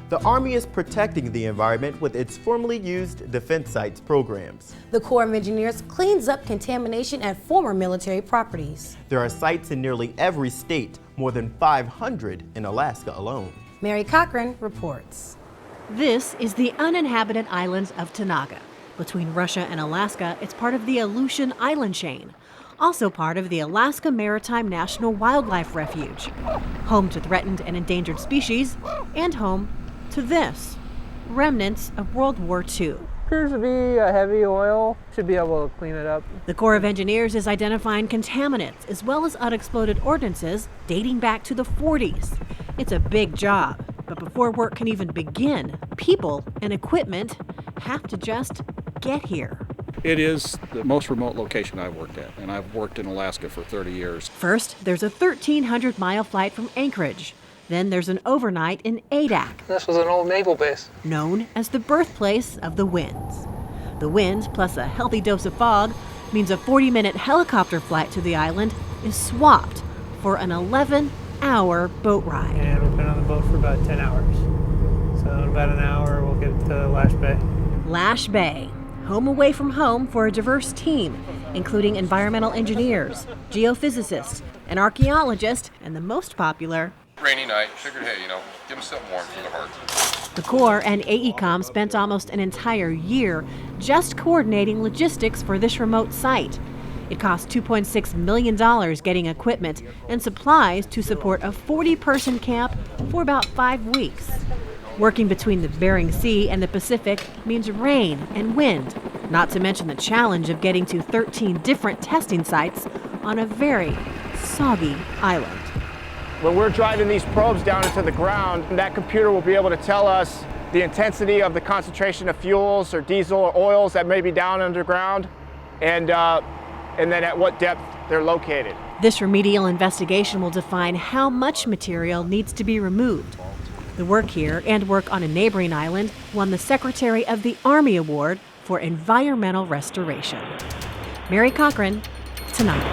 The Army is protecting the environment with its formerly used defense sites programs. The Corps of Engineers cleans up contamination at former military properties. There are sites in nearly every state, more than 500 in Alaska alone. Mary Cochran reports. This is the uninhabited islands of Tanaga. Between Russia and Alaska, it's part of the Aleutian Island chain, also part of the Alaska Maritime National Wildlife Refuge, home to threatened and endangered species, and home to this, remnants of World War II. Appears to be a heavy oil. Should be able to clean it up. The Corps of Engineers is identifying contaminants as well as unexploded ordnances dating back to the 40s. It's a big job, but before work can even begin, people and equipment have to just get here. It is the most remote location I've worked at, and I've worked in Alaska for 30 years. First, there's a 1,300-mile flight from Anchorage. Then there's an overnight in Adak. This was an old naval base. Known as the birthplace of the winds. The wind, plus a healthy dose of fog, means a 40-minute helicopter flight to the island is swapped for an 11-hour boat ride. And we've been on the boat for about 10 hours. So in about an hour, we'll get to Lash Bay. Lash Bay, home away from home for a diverse team, including environmental engineers, geophysicists, an archaeologist, and the most popular, rainy night, figured, hey, give them something warm for the heart. the Corps and AECOM spent almost an entire year just coordinating logistics for this remote site. It cost $2.6 million getting equipment and supplies to support a 40-person camp for about 5 weeks. Working between the Bering Sea and the Pacific means rain and wind, not to mention the challenge of getting to 13 different testing sites on a very soggy island. When we're driving these probes down into the ground, that computer will be able to tell us the intensity of the concentration of fuels or diesel or oils that may be down underground, and then at what depth they're located. This remedial investigation will define how much material needs to be removed. The work here and work on a neighboring island won the Secretary of the Army Award for Environmental Restoration. Mary Cochran, Tanaga.